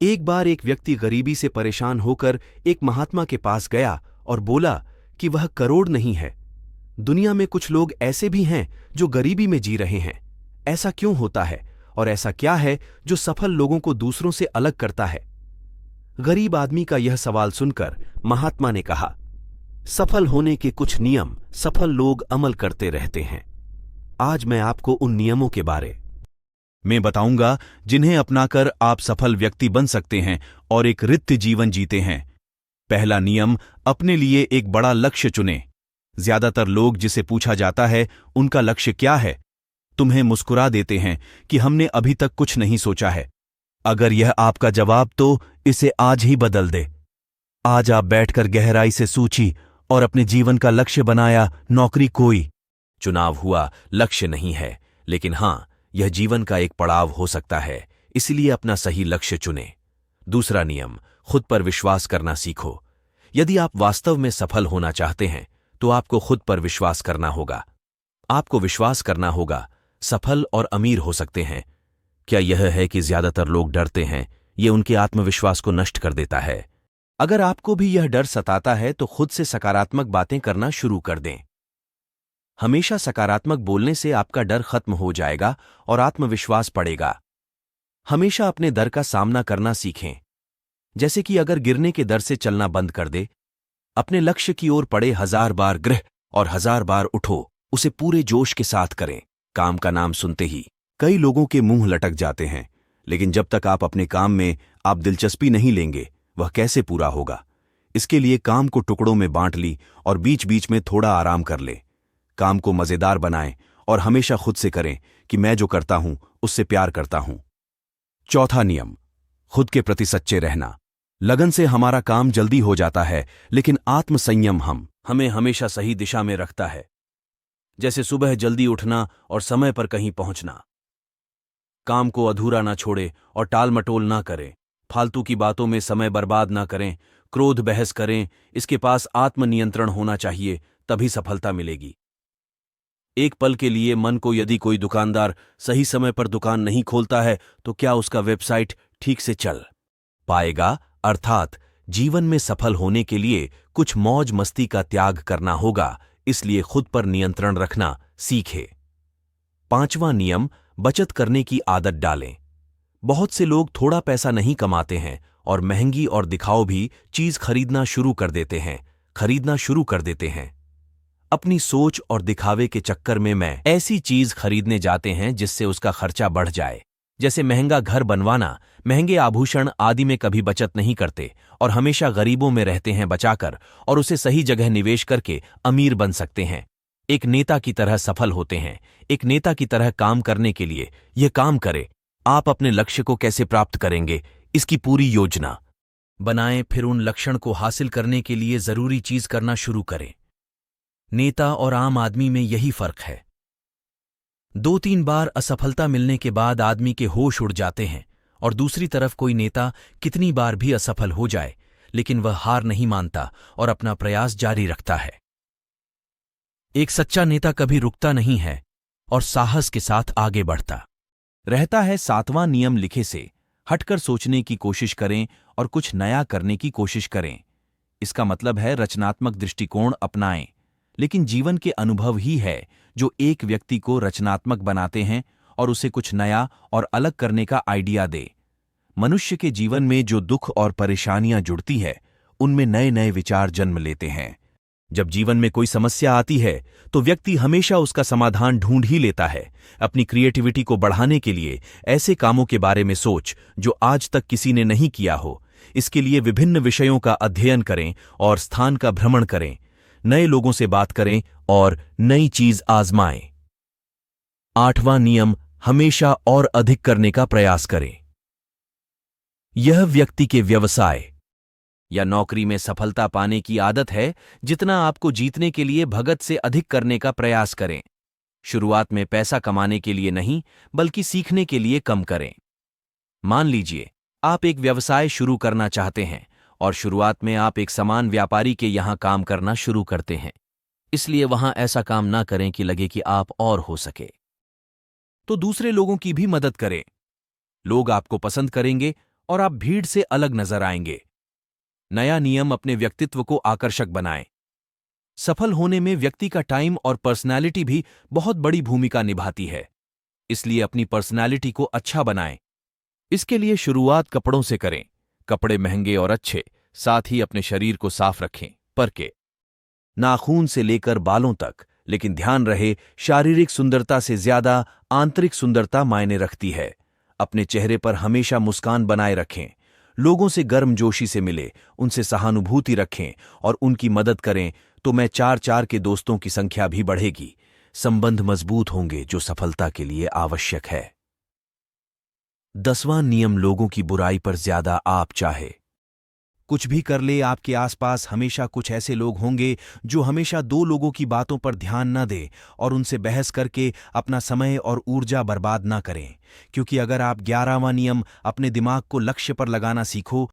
एक बार एक व्यक्ति गरीबी से परेशान होकर एक महात्मा के पास गया और बोला कि वह करोड़ नहीं है। दुनिया में कुछ लोग ऐसे भी हैं जो गरीबी में जी रहे हैं। ऐसा क्यों होता है और ऐसा क्या है जो सफल लोगों को दूसरों से अलग करता है? गरीब आदमी का यह सवाल सुनकर महात्मा ने कहा, सफल होने के कुछ नियम सफल लोग अमल करते रहते हैं। आज मैं आपको उन नियमों के बारे में बताऊंगा जिन्हें अपनाकर आप सफल व्यक्ति बन सकते हैं और एक रित्य जीवन जीते हैं। पहला नियम, अपने लिए एक बड़ा लक्ष्य चुनें। ज्यादातर लोग जिसे पूछा जाता है उनका लक्ष्य क्या है, तुम्हें मुस्कुरा देते हैं कि हमने अभी तक कुछ नहीं सोचा है। अगर यह आपका जवाब तो इसे आज ही बदल दे। आज आप बैठकर गहराई से सोची और अपने जीवन का लक्ष्य बनाया। नौकरी कोई चुनाव हुआ लक्ष्य नहीं है, लेकिन हां, यह जीवन का एक पड़ाव हो सकता है, इसलिए अपना सही लक्ष्य चुनें। दूसरा नियम, खुद पर विश्वास करना सीखो। यदि आप वास्तव में सफल होना चाहते हैं तो आपको खुद पर विश्वास करना होगा। आपको विश्वास करना होगा सफल और अमीर हो सकते हैं। क्या यह है कि ज्यादातर लोग डरते हैं, यह उनके आत्मविश्वास को नष्ट कर देता है। अगर आपको भी यह डर सताता है तो खुद से सकारात्मक बातें करना शुरू कर दें। हमेशा सकारात्मक बोलने से आपका डर खत्म हो जाएगा और आत्मविश्वास बढ़ेगा। हमेशा अपने डर का सामना करना सीखें। जैसे कि अगर गिरने के डर से चलना बंद कर दे, अपने लक्ष्य की ओर पड़े 1000 बार गिर और 1000 बार उठो, उसे पूरे जोश के साथ करें। काम का नाम सुनते ही कई लोगों के मुंह लटक जाते हैं, लेकिन जब तक आप अपने काम में आप दिलचस्पी नहीं लेंगे, वह कैसे पूरा होगा? इसके लिए काम को टुकड़ों में बांट ली और बीच बीच में थोड़ा आराम कर ले। काम को मजेदार बनाएं और हमेशा खुद से करें कि मैं जो करता हूं उससे प्यार करता हूं। चौथा नियम, खुद के प्रति सच्चे रहना। लगन से हमारा काम जल्दी हो जाता है, लेकिन आत्मसंयम हमें हमेशा सही दिशा में रखता है। जैसे सुबह जल्दी उठना और समय पर कहीं पहुंचना। काम को अधूरा ना छोड़े और टाल मटोल ना करें। फालतू की बातों में समय बर्बाद ना करें। क्रोध बहस करें। इसके पास आत्मनियंत्रण होना चाहिए, तभी सफलता मिलेगी। एक पल के लिए मन को यदि कोई दुकानदार सही समय पर दुकान नहीं खोलता है तो क्या उसका वेबसाइट ठीक से चल पाएगा? अर्थात जीवन में सफल होने के लिए कुछ मौज मस्ती का त्याग करना होगा, इसलिए खुद पर नियंत्रण रखना सीखे। पांचवां नियम, बचत करने की आदत डालें। बहुत से लोग थोड़ा पैसा नहीं कमाते हैं और महंगी और दिखाओ भी चीज खरीदना शुरू कर देते हैं। अपनी सोच और दिखावे के चक्कर में ऐसी चीज खरीदने जाते हैं जिससे उसका खर्चा बढ़ जाए। जैसे महंगा घर बनवाना, महंगे आभूषण आदि में कभी बचत नहीं करते और हमेशा गरीबों में रहते हैं बचाकर, और उसे सही जगह निवेश करके अमीर बन सकते हैं। एक नेता की तरह सफल होते हैं। एक नेता की तरह काम करने के लिए यह काम करें। आप अपने लक्ष्य को कैसे प्राप्त करेंगे, इसकी पूरी योजना बनाएं, फिर उन लक्ष्य को हासिल करने के लिए जरूरी चीज करना शुरू करें। नेता और आम आदमी में यही फर्क है। 2-3 बार असफलता मिलने के बाद आदमी के होश उड़ जाते हैं, और दूसरी तरफ कोई नेता कितनी बार भी असफल हो जाए लेकिन वह हार नहीं मानता और अपना प्रयास जारी रखता है। एक सच्चा नेता कभी रुकता नहीं है और साहस के साथ आगे बढ़ता रहता है। 7वां नियम लिखे से हटकर सोचने की कोशिश करें और कुछ नया करने की कोशिश करें। इसका मतलब है रचनात्मक दृष्टिकोण अपनाएं, लेकिन जीवन के अनुभव ही है जो एक व्यक्ति को रचनात्मक बनाते हैं और उसे कुछ नया और अलग करने का आइडिया दे। मनुष्य के जीवन में जो दुख और परेशानियां जुड़ती है, उनमें नए नए विचार जन्म लेते हैं। जब जीवन में कोई समस्या आती है तो व्यक्ति हमेशा उसका समाधान ढूंढ ही लेता है। अपनी क्रिएटिविटी को बढ़ाने के लिए ऐसे कामों के बारे में सोच जो आज तक किसी ने नहीं किया हो। इसके लिए विभिन्न विषयों का अध्ययन करें और स्थान का भ्रमण करें, नए लोगों से बात करें और नई चीज आजमाएं। 8वां नियम, हमेशा और अधिक करने का प्रयास करें। यह व्यक्ति के व्यवसाय या नौकरी में सफलता पाने की आदत है। जितना आपको जीतने के लिए भगत से अधिक करने का प्रयास करें। शुरुआत में पैसा कमाने के लिए नहीं, बल्कि सीखने के लिए कम करें। मान लीजिए आप एक व्यवसाय शुरू करना चाहते हैं और शुरुआत में आप एक सामान व्यापारी के यहां काम करना शुरू करते हैं, इसलिए वहां ऐसा काम ना करें कि लगे कि आप और हो सके। तो दूसरे लोगों की भी मदद करें। लोग आपको पसंद करेंगे और आप भीड़ से अलग नजर आएंगे। नया नियम अपने व्यक्तित्व को आकर्षक बनाएं। सफल होने में व्यक्ति का टाइम और पर्सनैलिटी भी बहुत बड़ी भूमिका निभाती है, इसलिए अपनी पर्सनैलिटी को अच्छा बनाएं। इसके लिए शुरुआत कपड़ों से करें। कपड़े महंगे और अच्छे, साथ ही अपने शरीर को साफ रखें, पर के नाखून से लेकर बालों तक। लेकिन ध्यान रहे, शारीरिक सुंदरता से ज्यादा आंतरिक सुंदरता मायने रखती है। अपने चेहरे पर हमेशा मुस्कान बनाए रखें। लोगों से गर्मजोशी से मिले, उनसे सहानुभूति रखें और उनकी मदद करें, तो मैं 4-4 के दोस्तों की संख्या भी बढ़ेगी। संबंध मजबूत होंगे, जो सफलता के लिए आवश्यक है। 10वां नियम, लोगों की बुराई पर ज्यादा आप चाहे। कुछ भी कर ले, आपके आसपास हमेशा कुछ ऐसे लोग होंगे जो हमेशा 2 लोगों की बातों पर ध्यान न दें और उनसे बहस करके अपना समय और ऊर्जा बर्बाद ना करें। क्योंकि अगर आप 11वां नियम, अपने दिमाग को लक्ष्य पर लगाना सीखो,